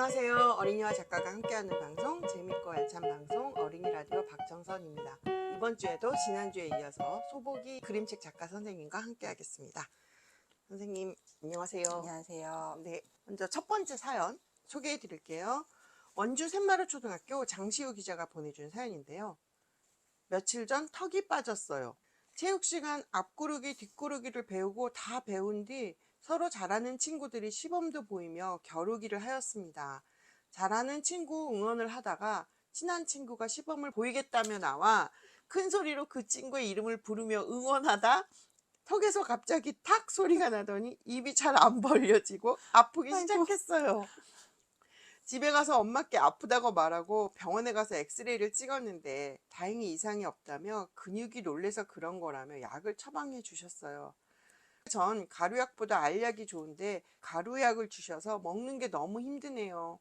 안녕하세요. 어린이와 작가가 함께하는 방송, 재밌고 알찬 방송 어린이 라디오 박정선입니다. 이번 주에도 지난주에 이어서 소복이 그림책 작가 선생님과 함께하겠습니다. 선생님 안녕하세요. 안녕하세요. 네, 먼저 첫 번째 사연 소개해 드릴게요. 원주 샘마루 초등학교 장시우 기자가 보내준 사연인데요. 며칠 전 턱이 빠졌어요. 체육 시간 앞구르기 뒷구르기를 배우고 다 배운 뒤 서로 잘하는 친구들이 시범도 보이며 겨루기를 하였습니다. 잘하는 친구 응원을 하다가 친한 친구가 시범을 보이겠다며 나와 큰 소리로 그 친구의 이름을 부르며 응원하다 턱에서 갑자기 탁 소리가 나더니 입이 잘 안 벌려지고 아프기 시작했어요. 집에 가서 엄마께 아프다고 말하고 병원에 가서 엑스레이를 찍었는데 다행히 이상이 없다며 근육이 놀래서 그런 거라며 약을 처방해 주셨어요. 전 가루약보다 알약이 좋은데 가루약을 주셔서 먹는 게 너무 힘드네요.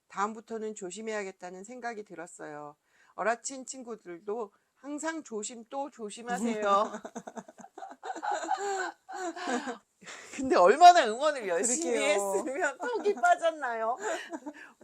다음부터는 조심해야겠다는 생각이 들었어요. 어라친 친구들도 항상 조심 또 조심하세요. 근데 얼마나 응원을 열심히 그러게요. 했으면 턱이 빠졌나요?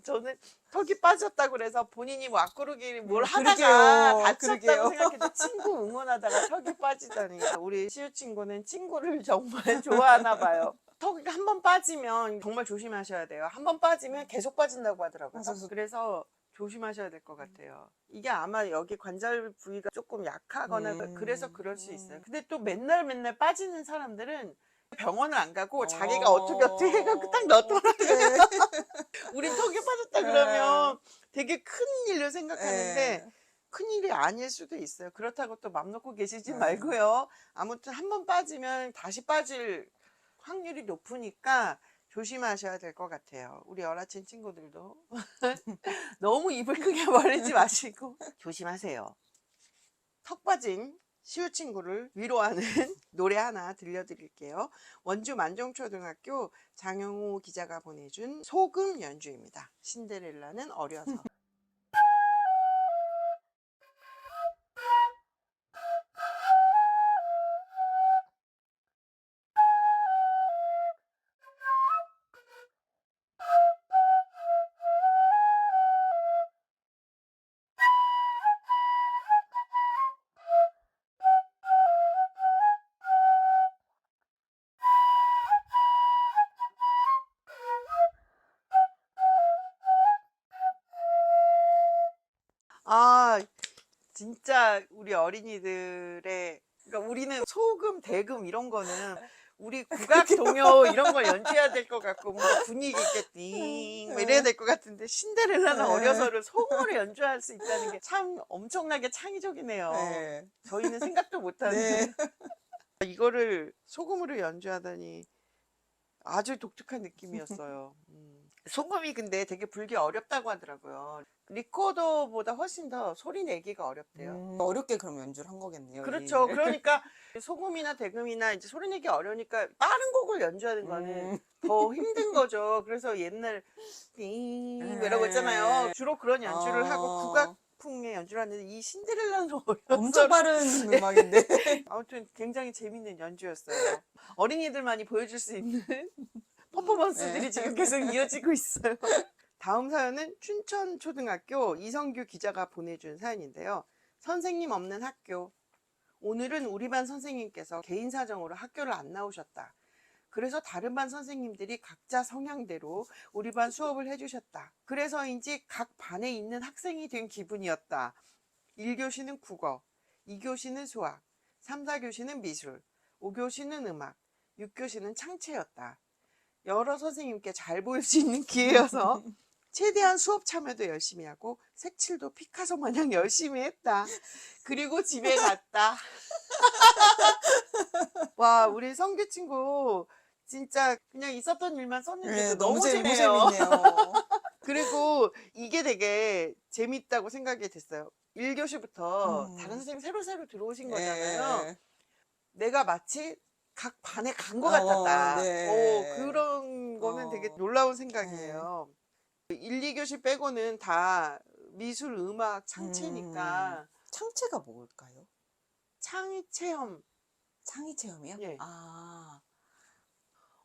저는 턱이 빠졌다고 그래서 본인이 뭐 앞구르기 뭘 하다가 그러게요. 다쳤다고 그러게요. 생각했는데 친구 응원하다가 턱이 빠지다니. 우리 시우 친구는 친구를 정말 좋아하나 봐요. 턱이 한 번 빠지면 정말 조심하셔야 돼요. 한 번 빠지면 계속 빠진다고 하더라고요. 맞아요. 그래서 조심하셔야 될 것 같아요. 이게 아마 여기 관절 부위가 조금 약하거나 그래서 그럴 수 있어요. 근데 또 맨날 빠지는 사람들은 병원을 안 가고 자기가 어떻게 해갖고 딱 넣더라고요. 우린 턱이 빠졌다 그러면 되게 큰 일로 생각하는데 큰 일이 아닐 수도 있어요. 그렇다고 또 맘 놓고 계시지 말고요. 아무튼 한 번 빠지면 다시 빠질 확률이 높으니까 조심하셔야 될 것 같아요. 우리 어라친 친구들도 너무 입을 크게 벌리지 마시고 조심하세요. 턱 빠진 시우 친구를 위로하는 노래 하나 들려드릴게요. 원주 만종초등학교 장영호 기자가 보내준 소금 연주입니다. 신데렐라는 어려서. 아, 진짜 우리 어린이들의, 그러니까 우리는 소금, 대금 이런 거는 우리 국악 동요 이런 걸 연주해야 될 것 같고 뭔가 분위기 있게 띵 뭐 이래야 될 것 같은데 신데렐라는 어려서를 소금으로 연주할 수 있다는 게 참 엄청나게 창의적이네요. 저희는 생각도 못하는 이거를 소금으로 연주하다니 아주 독특한 느낌이었어요. 소금이 근데 되게 불기 어렵다고 하더라고요. 리코더보다 훨씬 더 소리 내기가 어렵대요. 어렵게 그럼 연주를 한 거겠네요. 그렇죠. 그러니까 소금이나 대금이나 이제 소리 내기 어려우니까 빠른 곡을 연주하는 거는 더 힘든 거죠. 그래서 옛날 띵 이러고 있잖아요. 주로 그런 연주를 하고 국악풍의 연주를 하는데 이 신데렐라는 엄청 어려서 빠른 음악인데. 아무튼 굉장히 재밌는 연주였어요. 어린이들만이 보여줄 수 있는 퍼포먼스들이 지금 계속 이어지고 있어요. 다음 사연은 춘천초등학교 이성규 기자가 보내준 사연인데요. 선생님 없는 학교. 오늘은 우리 반 선생님께서 개인 사정으로 학교를 안 나오셨다. 그래서 다른 반 선생님들이 각자 성향대로 우리 반 수업을 해주셨다. 그래서인지 각 반에 있는 학생이 된 기분이었다. 1교시는 국어, 2교시는 수학, 3, 4교시는 미술, 5교시는 음악, 6교시는 창체였다. 여러 선생님께 잘 보일 수 있는 기회여서 최대한 수업 참여도 열심히 하고 색칠도 피카소 마냥 열심히 했다. 그리고 집에 갔다. 와, 우리 성규 친구 진짜 그냥 있었던 일만 썼는데도 너무 재밌네요. 그리고 이게 되게 재밌다고 생각이 됐어요. 1교시부터 다른 선생님 새로 들어오신 거잖아요. 내가 마치 각 반에 간 것 같았다. 그런 거는 되게 놀라운 생각이에요. 1, 2교시 빼고는 다 미술, 음악, 창체니까. 창체가 뭘까요? 창의 체험. 창의 체험이요? 예.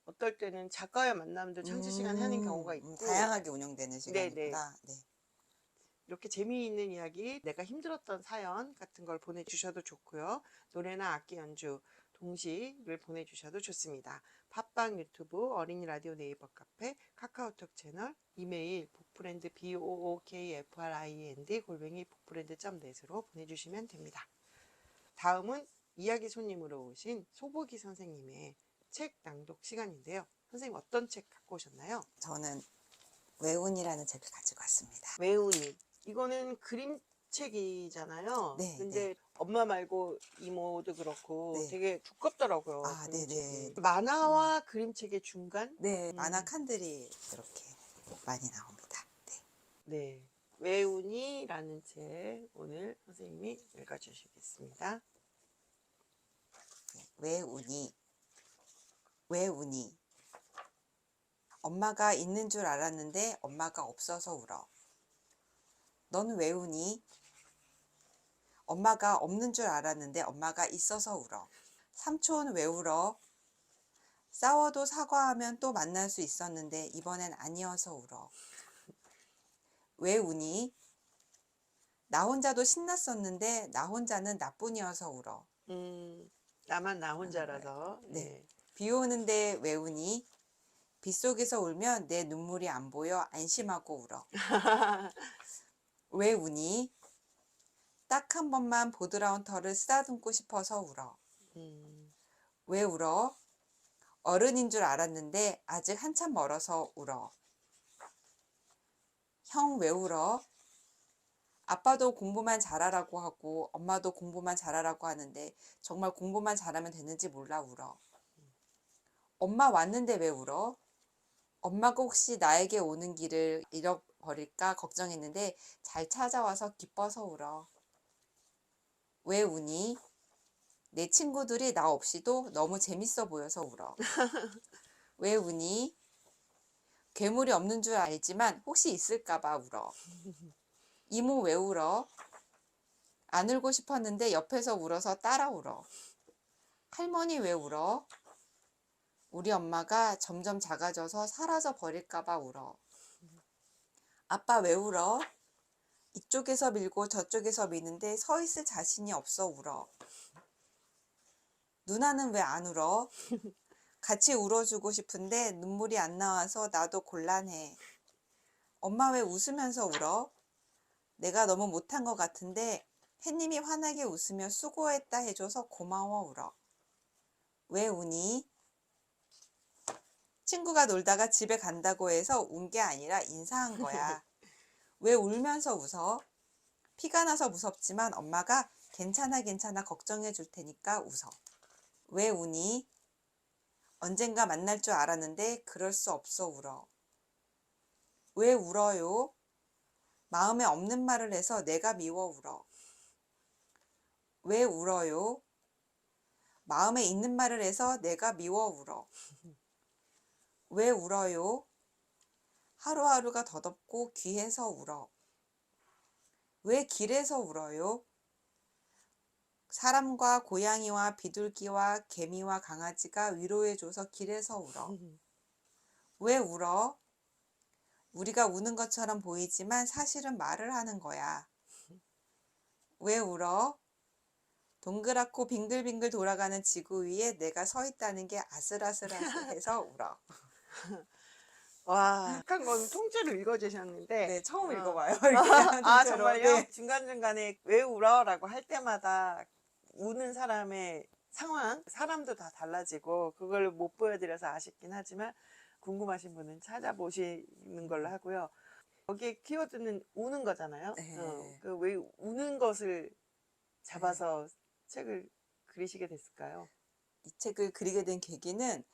어떨 때는 작가와 만남도 창시 시간 하는 경우가 있고 다양하게 운영되는 시간이구나. 네. 이렇게 재미있는 이야기, 내가 힘들었던 사연 같은 걸 보내주셔도 좋고요. 노래나 악기 연주, 동시를 보내주셔도 좋습니다. 팟빵, 유튜브, 어린이 라디오, 네이버 카페, 카카오톡 채널, 이메일 복브랜드 bookfriend 복브랜드.net으로 보내주시면 됩니다. 다음은 이야기 손님으로 오신 소보기 선생님의 책 낭독 시간인데요. 선생님 어떤 책 갖고 오셨나요? 저는 외운이라는 책을 가지고 왔습니다. 외운이. 이거는 그림책이잖아요. 네, 근데 네. 엄마 말고 이모도 그렇고 네. 되게 두껍더라고요. 아, 그림책이. 네네. 만화와 그림책의 중간? 네, 만화 칸들이 이렇게 많이 나옵니다. 네. 네. 외운이라는 책 오늘 선생님이 읽어주시겠습니다. 외운이. 외운이. 엄마가 있는 줄 알았는데 엄마가 없어서 울어. 넌 왜 우니? 엄마가 없는 줄 알았는데 엄마가 있어서 울어. 삼촌 왜 울어? 싸워도 사과하면 또 만날 수 있었는데 이번엔 아니어서 울어. 왜 우니? 나 혼자도 신났었는데 나 혼자는 나뿐이어서 울어. 나만 나 혼자라서. 네. 네. 비 오는데 왜 우니? 빗속에서 울면 내 눈물이 안 보여 안심하고 울어. 왜 우니? 딱 한 번만 보드라운 털을 쓰다듬고 싶어서 울어. 왜 울어? 어른인 줄 알았는데 아직 한참 멀어서 울어. 형 왜 울어? 아빠도 공부만 잘하라고 하고 엄마도 공부만 잘하라고 하는데 정말 공부만 잘하면 되는지 몰라 울어. 엄마 왔는데 왜 울어? 엄마가 혹시 나에게 오는 길을 잃어버릴까 걱정했는데 잘 찾아와서 기뻐서 울어. 왜 우니? 내 친구들이 나 없이도 너무 재밌어 보여서 울어. 왜 우니? 괴물이 없는 줄 알지만 혹시 있을까봐 울어. 이모 왜 울어? 안 울고 싶었는데 옆에서 울어서 따라 울어. 할머니 왜 울어? 우리 엄마가 점점 작아져서 사라져 버릴까봐 울어. 아빠 왜 울어? 이쪽에서 밀고 저쪽에서 미는데 서 있을 자신이 없어 울어. 누나는 왜 안 울어? 같이 울어주고 싶은데 눈물이 안 나와서 나도 곤란해. 엄마 왜 웃으면서 울어? 내가 너무 못한 것 같은데 햇님이 환하게 웃으며 수고했다 해줘서 고마워 울어. 왜 우니? 친구가 놀다가 집에 간다고 해서 운 게 아니라 인사한 거야. 왜 울면서 웃어? 피가 나서 무섭지만 엄마가 괜찮아 괜찮아 걱정해 줄 테니까 웃어. 왜 우니? 언젠가 만날 줄 알았는데 그럴 수 없어 울어. 왜 울어요? 마음에 없는 말을 해서 내가 미워 울어. 왜 울어요? 마음에 있는 말을 해서 내가 미워 울어. 왜 울어요? 하루하루가 더덥고 귀해서 울어. 왜 길에서 울어요? 사람과 고양이와 비둘기와 개미와 강아지가 위로해줘서 길에서 울어. 왜 울어? 우리가 우는 것처럼 보이지만 사실은 말을 하는 거야. 왜 울어? 동그랗고 빙글빙글 돌아가는 지구 위에 내가 서 있다는 게 아슬아슬해서 울어. 와, 약한 건 통째로 읽어주셨는데. 네, 처음 어. 읽어봐요. 아, 진짜로. 정말요? 네. 중간중간에 왜 울어? 라고 할 때마다 우는 사람의 상황, 사람도 다 달라지고, 그걸 못 보여드려서 아쉽긴 하지만, 궁금하신 분은 찾아보시는 걸로 하고요. 여기에 키워드는 우는 거잖아요. 네. 그 왜 우는 것을 잡아서 책을 그리시게 됐을까요? 이 책을 그리게 된 계기는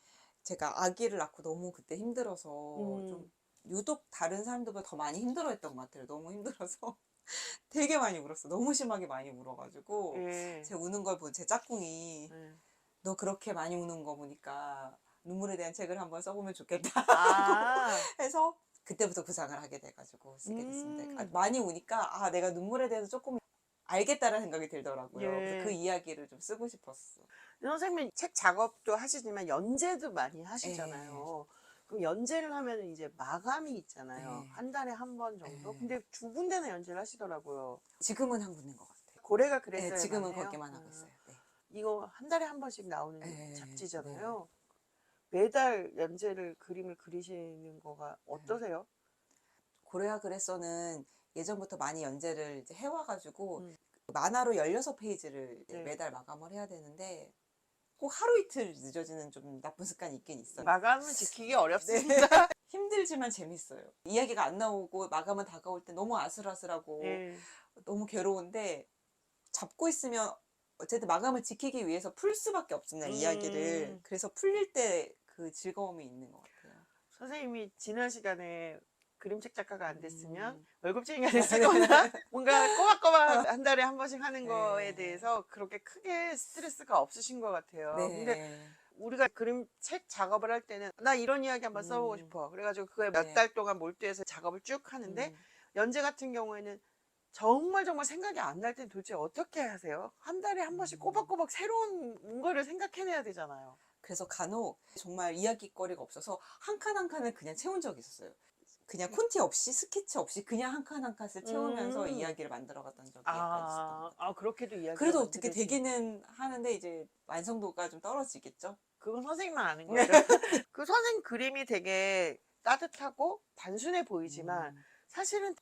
제가 아기를 낳고 너무 그때 힘들어서 좀 유독 다른 사람들보다 더 많이 힘들어했던 것 같아요. 너무 힘들어서 되게 많이 울었어. 너무 심하게 많이 울어가지고 예. 제 우는 걸 본 제 짝꿍이 너 그렇게 많이 우는 거 보니까 눈물에 대한 책을 한번 써보면 좋겠다 아, 해서 그때부터 구상을 하게 돼가지고 쓰게 됐습니다. 많이 우니까 내가 눈물에 대해서 조금 알겠다라는 생각이 들더라고요. 예. 그래서 그 이야기를 좀 쓰고 싶었어. 선생님 책 작업도 하시지만 연재도 많이 하시잖아요. 그럼 연재를 하면 이제 마감이 있잖아요. 네. 한 달에 한 번 정도. 네. 근데 두 군데나 연재를 하시더라고요. 지금은 한 군데인 것 같아요. 고래가 그랬어요. 네, 지금은 해요? 거기만 하고 있어요. 네. 이거 한 달에 한 번씩 나오는 네. 잡지잖아요. 매달 연재를 그림을 그리시는 거가 어떠세요? 고래와 그레서는 예전부터 많이 연재를 이제 해와가지고 음. 만화로 16페이지를 네. 매달 마감을 해야 되는데 꼭 하루 이틀 늦어지는 좀 나쁜 습관이 있긴 있어요. 마감은 지키기 어렵습니다. 힘들지만 재밌어요. 이야기가 안 나오고 마감은 다가올 때 너무 아슬아슬하고 네. 너무 괴로운데 잡고 있으면 어쨌든 마감을 지키기 위해서 풀 수밖에 없잖아요, 이야기를. 그래서 풀릴 때 그 즐거움이 있는 것 같아요. 선생님이 지난 시간에 그림책 작가가 안 됐으면 음. 월급쟁이가 됐을거나 뭔가 꼬박꼬박 한 달에 한 번씩 하는 네. 거에 대해서 그렇게 크게 스트레스가 없으신 것 같아요. 근데 네. 우리가 그림책 작업을 할 때는 나 이런 이야기 한번 써보고 싶어. 그래가지고 그거에 몇 네. 달 동안 몰두해서 작업을 쭉 하는데 연재 같은 경우에는 정말 생각이 안 날 땐 도대체 어떻게 하세요? 한 달에 한 번씩 꼬박꼬박 새로운 거를 생각해내야 되잖아요. 그래서 간혹 정말 이야기거리가 없어서 한 칸 한 칸을 그냥 채운 적이 있었어요. 그냥 콘티 없이 스케치 없이 그냥 한 칸 한 칸을 채우면서 이야기를 만들어갔던 적이 약간 있었던 것 같아요. 그렇게도 이야기가 그래도 어떻게 만들어지는. 되기는 하는데 이제 완성도가 좀 떨어지겠죠? 그건 선생님만 아는 거죠. 그 선생님 그림이 되게 따뜻하고 단순해 보이지만 사실은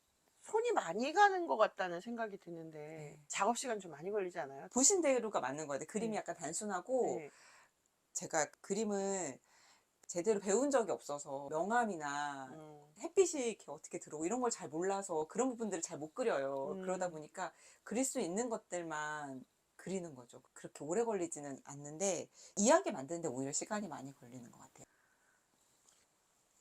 손이 많이 가는 것 같다는 생각이 드는데 네. 작업 시간 좀 많이 걸리지 않아요? 보신 대로가 맞는 것 같아요. 그림이 약간 단순하고 네. 제가 그림을 제대로 배운 적이 없어서 명암이나 음. 햇빛이 이렇게 어떻게 들어오고 이런 걸 잘 몰라서 그런 부분들을 잘 못 그려요. 그러다 보니까 그릴 수 있는 것들만 그리는 거죠. 그렇게 오래 걸리지는 않는데 이야기 만드는데 오히려 시간이 많이 걸리는 것 같아요.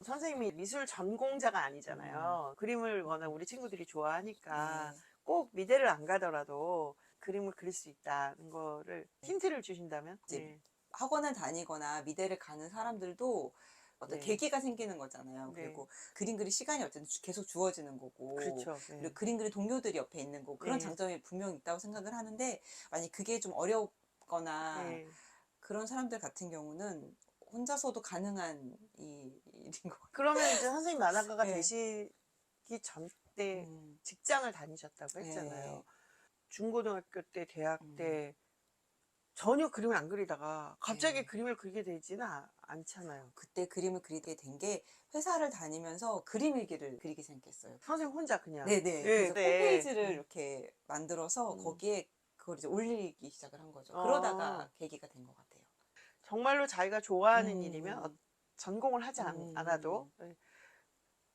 선생님이 미술 전공자가 아니잖아요. 그림을 워낙 우리 친구들이 좋아하니까 네. 꼭 미대를 안 가더라도 그림을 그릴 수 있다는 거를 힌트를 주신다면? 이제 네. 학원을 다니거나 미대를 가는 사람들도 어떤 네. 계기가 생기는 거잖아요. 네. 그리고 그림 그릴 시간이 어쨌든 계속 주어지는 거고 그렇죠. 네. 그리고 그림 그릴 동료들이 옆에 있는 거고 그런 네. 장점이 분명히 있다고 생각을 하는데 만약 그게 좀 어렵거나 네. 그런 사람들 같은 경우는 혼자서도 가능한 일인 것 같아요. 그러면 이제 선생님 만화가가 네. 되시기 전 때 직장을 다니셨다고 했잖아요. 네. 중고등학교 때, 대학 때 전혀 그림을 안 그리다가 갑자기 네. 그림을 그리게 되지는 않잖아요. 그때 그림을 그리게 된 게 회사를 다니면서 그림 일기를 그리기 시작했어요. 선생님 혼자 그냥. 네네. 그래서 홈페이지를 이렇게 만들어서 거기에 그걸 이제 올리기 시작을 한 거죠. 그러다가 계기가 된 것 같아요. 정말로 자기가 좋아하는 일이면 전공을 하지 않아도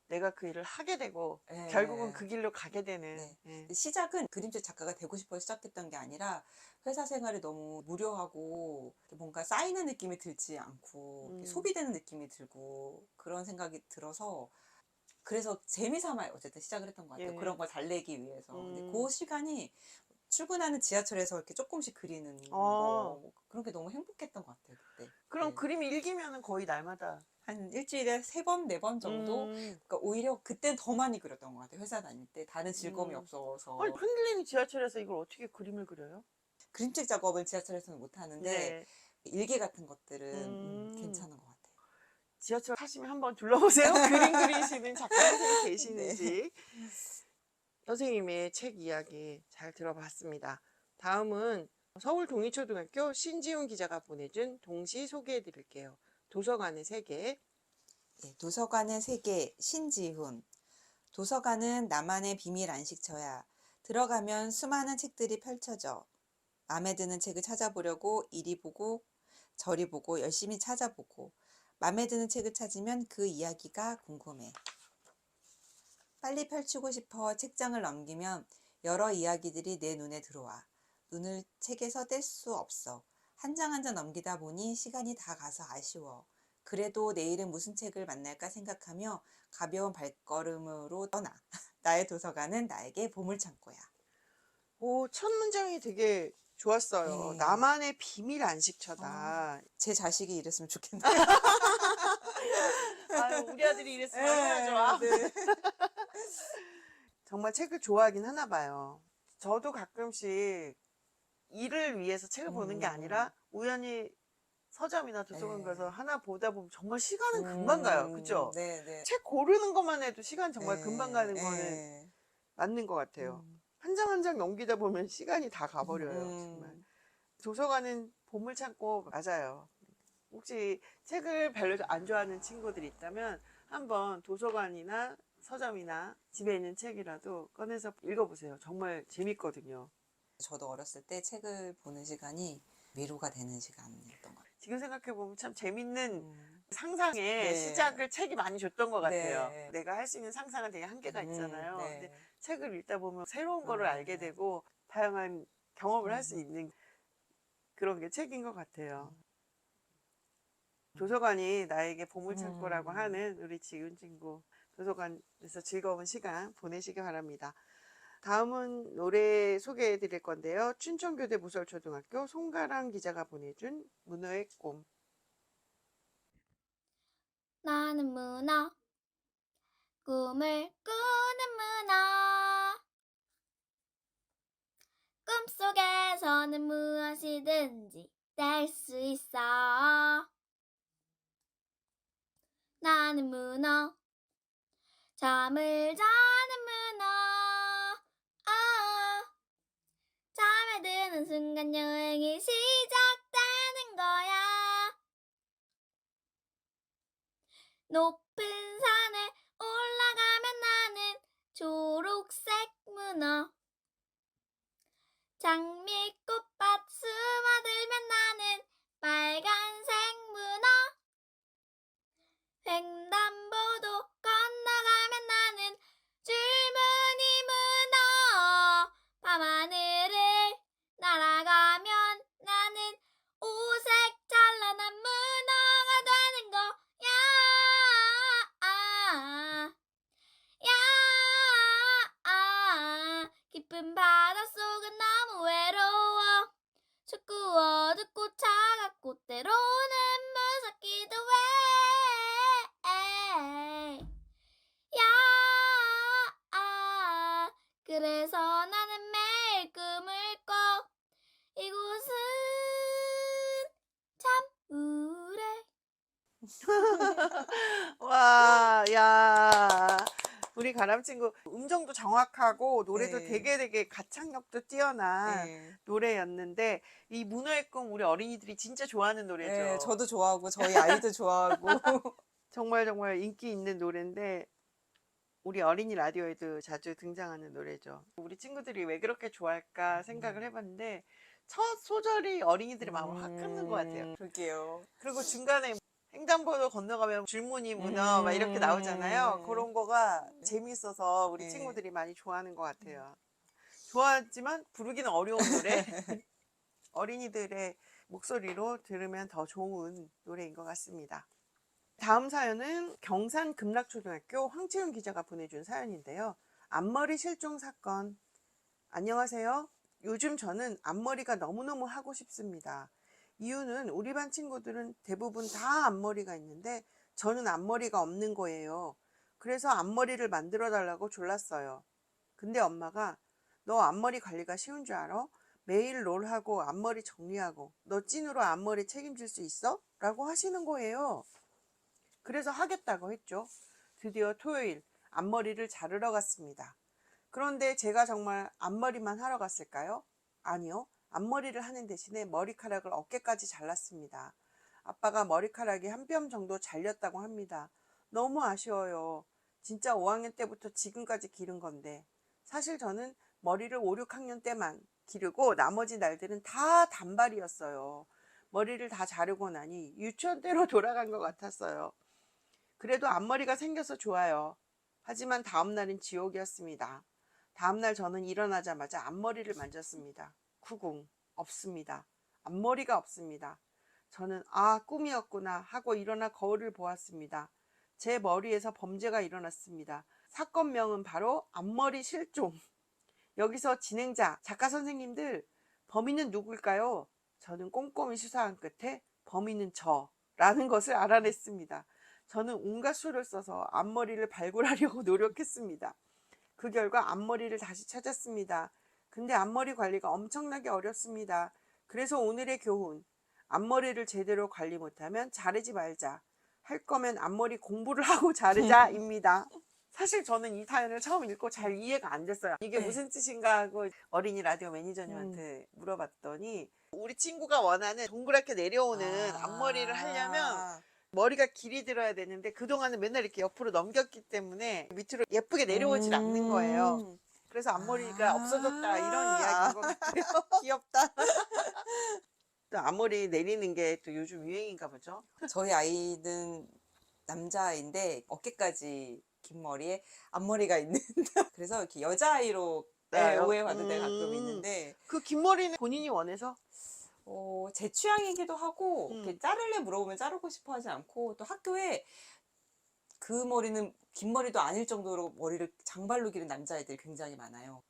내가 그 일을 하게 되고 네. 결국은 그 길로 가게 되는. 네. 네. 시작은 그림책 작가가 되고 싶어 시작했던 게 아니라 회사 생활이 너무 무료하고 뭔가 쌓이는 느낌이 들지 않고 소비되는 느낌이 들고 그런 생각이 들어서 그래서 재미삼아 어쨌든 시작을 했던 것 같아요. 예. 그런 걸 달래기 위해서. 근데 그 시간이 출근하는 지하철에서 이렇게 조금씩 그리는 거 그런 게 너무 행복했던 것 같아요. 그때. 그럼 네. 그림 일기면은 거의 날마다. 한 일주일에 3번, 4번 정도? 그러니까 오히려 그때는 더 많이 그렸던 것 같아요. 회사 다닐 때. 다른 즐거움이 없어서. 아니, 흔들리는 지하철에서 이걸 어떻게 그림을 그려요? 그림책 작업은 지하철에서는 못 하는데 네. 일기 같은 것들은 괜찮은 것 같아요. 지하철 타시면 한번 둘러보세요. 그림 그리시는 작가 선생님 계시는지. 선생님의 책 이야기 잘 들어봤습니다. 다음은 서울 동의초등학교 신지훈 기자가 보내준 동시 소개해 드릴게요. 도서관의 세계. 네, 도서관의 세계 신지훈. 도서관은 나만의 비밀 안식처야. 들어가면 수많은 책들이 펼쳐져. 마음에 드는 책을 찾아보려고 이리 보고 저리 보고 열심히 찾아보고 마음에 드는 책을 찾으면 그 이야기가 궁금해. 빨리 펼치고 싶어 책장을 넘기면 여러 이야기들이 내 눈에 들어와. 눈을 책에서 뗄 수 없어. 한 장 한 장 넘기다 보니 시간이 다 가서 아쉬워. 그래도 내일은 무슨 책을 만날까 생각하며 가벼운 발걸음으로 떠나. 나의 도서관은 나에게 보물창고야. 오, 첫 문장이 되게 좋았어요. 네. 나만의 비밀 안식처다. 제 자식이 이랬으면 좋겠네요. 아유, 우리 아들이 이랬으면 얼마나 좋아. 네. 정말 책을 좋아하긴 하나 봐요. 저도 가끔씩 일을 위해서 책을 보는 게 아니라 우연히 서점이나 도서관 네. 가서 하나 보다 보면 정말 시간은 금방 가요. 그죠? 네네. 책 고르는 것만 해도 시간 정말 금방 가는 거는 네. 맞는 것 같아요. 음. 한 장 한 장 넘기다 보면 시간이 다 가버려요. 정말. 도서관은 보물창고 맞아요. 혹시 책을 별로 안 좋아하는 친구들이 있다면 한번 도서관이나 서점이나 집에 있는 책이라도 꺼내서 읽어보세요. 정말 재밌거든요. 저도 어렸을 때 책을 보는 시간이 위로가 되는 시간이었던 것 같아요. 지금 생각해보면 참 재밌는 음. 상상의 네. 시작을 책이 많이 줬던 것 같아요. 네. 내가 할 수 있는 상상은 되게 한계가 있잖아요. 근데 네. 책을 읽다 보면 새로운 거를 알게 되고 다양한 경험을 할 수 있는 그런 게 책인 것 같아요. 도서관이 나에게 보물창고라고 하는 우리 지훈 친구, 도서관에서 즐거운 시간 보내시기 바랍니다. 다음은 노래 소개해 드릴 건데요. 춘천교대 무설초등학교 송가랑 기자가 보내준 문어의 꿈. 나는 문어, 꿈을 꾸는 문어. 꿈속에서는 무엇이든지 될 수 있어. 나는 문어, 잠을 자는 문어. 잠에 드는 순간 여행이 시작되는 거야. 높은 산에 올라가면 나는 초록색 문어. 장미꽃밭 스며들면 나는 빨간색 문어. 횡단보도 건너가면 나는 줄무늬 문어. 밤하늘을 날아가면 나는 오색 찬란한 문어가 되는 거야. 깊은 바닷속은 너무 외로워. 자꾸 어둡고 차갑고 때로는 무섭기도 해. 그래서 나는 매일 꿈을 꿔. 이곳은 참 우울해. 와, 야. 우리 가람 친구 음정도 정확하고 노래도 네. 되게 가창력도 뛰어난 네. 노래였는데 이 문어의 꿈 우리 어린이들이 진짜 좋아하는 노래죠. 네, 저도 좋아하고 저희 아이도 좋아하고. 정말 인기 있는 노래인데 우리 어린이 라디오에도 자주 등장하는 노래죠. 우리 친구들이 왜 그렇게 좋아할까 생각을 해봤는데 첫 소절이 어린이들의 마음을 확 끄는 것 같아요. 그럴게요. 그리고 중간에 횡단보도 건너가면 줄무늬 문어 막 이렇게 나오잖아요. 그런 거가 재미있어서 우리 네. 친구들이 많이 좋아하는 것 같아요. 좋아하지만 부르기는 어려운 노래. 어린이들의 목소리로 들으면 더 좋은 노래인 것 같습니다. 다음 사연은 경산 금락초등학교 황채윤 기자가 보내준 사연인데요. 앞머리 실종 사건. 안녕하세요. 요즘 저는 앞머리가 너무너무 하고 싶습니다. 이유는 우리 반 친구들은 대부분 다 앞머리가 있는데 저는 앞머리가 없는 거예요. 그래서 앞머리를 만들어 달라고 졸랐어요. 근데 엄마가 너 앞머리 관리가 쉬운 줄 알아? 매일 롤하고 앞머리 정리하고 너 찐으로 앞머리 책임질 수 있어? 라고 하시는 거예요. 그래서 하겠다고 했죠. 드디어 토요일 앞머리를 자르러 갔습니다. 그런데 제가 정말 앞머리만 하러 갔을까요? 아니요. 앞머리를 하는 대신에 머리카락을 어깨까지 잘랐습니다. 아빠가 머리카락이 한 뼘 정도 잘렸다고 합니다. 너무 아쉬워요. 진짜 5학년 때부터 지금까지 기른 건데. 사실 저는 머리를 5, 6학년 때만 기르고 나머지 날들은 다 단발이었어요. 머리를 다 자르고 나니 유치원 때로 돌아간 것 같았어요. 그래도 앞머리가 생겨서 좋아요. 하지만 다음날은 지옥이었습니다. 다음날 저는 일어나자마자 앞머리를 만졌습니다. 쿠궁, 없습니다. 앞머리가 없습니다. 저는 꿈이었구나 하고 일어나 거울을 보았습니다. 제 머리에서 범죄가 일어났습니다. 사건명은 바로 앞머리 실종. 여기서 진행자, 작가 선생님들, 범인은 누굴까요? 저는 꼼꼼히 수사한 끝에 범인은 저라는 것을 알아냈습니다. 저는 온갖 수를 써서 앞머리를 발굴하려고 노력했습니다. 그 결과 앞머리를 다시 찾았습니다. 근데 앞머리 관리가 엄청나게 어렵습니다. 그래서 오늘의 교훈, 앞머리를 제대로 관리 못하면 자르지 말자. 할 거면 앞머리 공부를 하고 자르자입니다. 사실 저는 이 사연을 처음 읽고 잘 이해가 안 됐어요. 이게 네. 무슨 뜻인가 하고 어린이 라디오 매니저님한테 물어봤더니 우리 친구가 원하는 동그랗게 내려오는 앞머리를 하려면 머리가 길이 들어야 되는데 그동안은 맨날 이렇게 옆으로 넘겼기 때문에 밑으로 예쁘게 내려오질 않는 거예요. 그래서 앞머리가 없어졌다 이런 이야기인 것 같아요. 귀엽다. 또 앞머리 내리는 게 또 요즘 유행인가 보죠. 저희 아이는 남자아이인데 어깨까지 긴 머리에 앞머리가 있는 그래서 이렇게 여자아이로 네, 오해받을 때가 가끔 있는데 그 긴 머리는 본인이 원해서? 제 취향이기도 하고 이렇게 음. 자를래 물어보면 자르고 싶어 하지 않고 또 학교에 그 머리는 긴 머리도 아닐 정도로 머리를 장발로 기른 남자애들이 굉장히 많아요.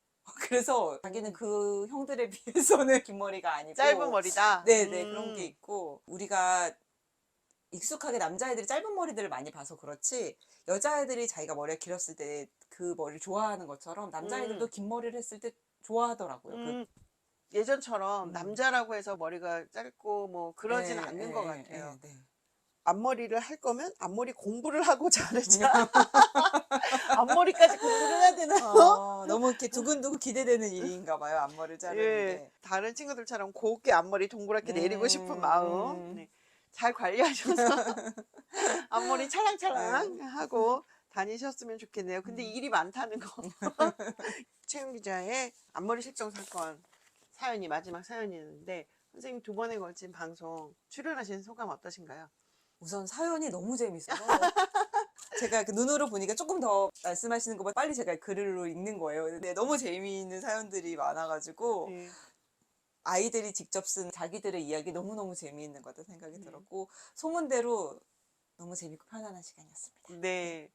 그래서 자기는 그 형들에 비해서는 긴 머리가 아니고 짧은 머리다? 네네 그런 게 있고 우리가 익숙하게 남자애들이 짧은 머리들을 많이 봐서 그렇지 여자애들이 자기가 머리가 길었을 때 그 머리를 좋아하는 것처럼 남자애들도 긴 머리를 했을 때 좋아하더라고요. 예전처럼 남자라고 해서 머리가 짧고 뭐 그러지는 않는 것 같아요. 앞머리를 할 거면 앞머리 공부를 하고 자르자. 앞머리까지 공부를 해야 되나요? 너무 이렇게 두근두근 기대되는 일인가 봐요. 앞머리를 자르는 게. 다른 친구들처럼 곱게 앞머리 동그랗게 내리고 싶은 마음. 네. 잘 관리하셔서 앞머리 찰랑찰랑 하고 다니셨으면 좋겠네요. 근데 일이 많다는 거. 채용 기자의 앞머리 실종 사건 사연이 마지막 사연이었는데 선생님 2번에 걸친 방송 출연하신 소감 어떠신가요? 우선 사연이 너무 재밌어서 제가 그 눈으로 보니까 조금 더 말씀하시는 것보다 빨리 제가 글로 읽는 거예요. 근데 너무 재미있는 사연들이 많아가지고 아이들이 직접 쓴 자기들의 이야기 너무너무 재미있는 것 같다는 생각이 들었고 소문대로 너무 재밌고 편안한 시간이었습니다. 네.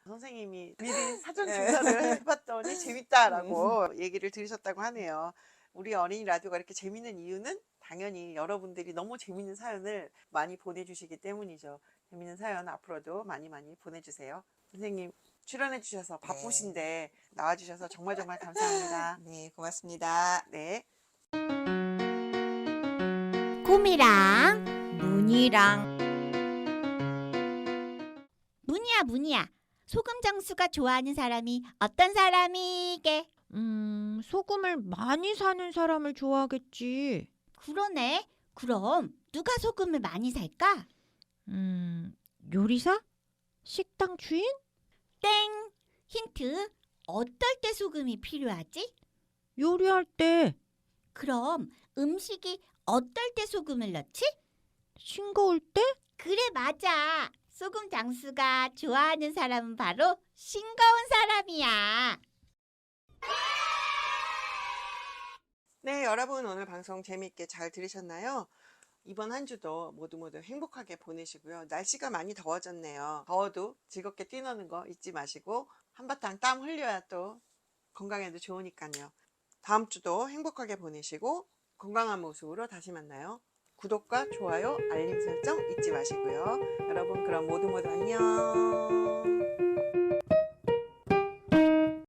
선생님이 미리 사전 조사를 해봤더니 재밌다라고 얘기를 들으셨다고 하네요. 우리 어린이 라디오가 이렇게 재밌는 이유는 당연히 여러분들이 너무 재밌는 사연을 많이 보내주시기 때문이죠. 재밌는 사연 앞으로도 많이 보내주세요. 선생님 출연해 주셔서 바쁘신데 나와주셔서 정말 감사합니다. 네, 고맙습니다. 네. 꿈이랑 문이랑 문이야 소금 장수가 좋아하는 사람이 어떤 사람이게? 소금을 많이 사는 사람을 좋아하겠지. 그러네. 그럼 누가 소금을 많이 살까? 요리사? 식당 주인? 땡. 힌트. 어떨 때 소금이 필요하지? 요리할 때. 그럼 음식이 어떨 때 소금을 넣지? 싱거울 때? 그래, 맞아. 소금 장수가 좋아하는 사람은 바로 싱거운 사람이야. 네, 여러분 오늘 방송 재미있게 잘 들으셨나요? 이번 한 주도 모두 행복하게 보내시고요. 날씨가 많이 더워졌네요. 더워도 즐겁게 뛰노는 거 잊지 마시고 한바탕 땀 흘려야 또 건강에도 좋으니까요. 다음 주도 행복하게 보내시고 건강한 모습으로 다시 만나요. 구독과 좋아요, 알림 설정 잊지 마시고요. 여러분 그럼 모두 안녕.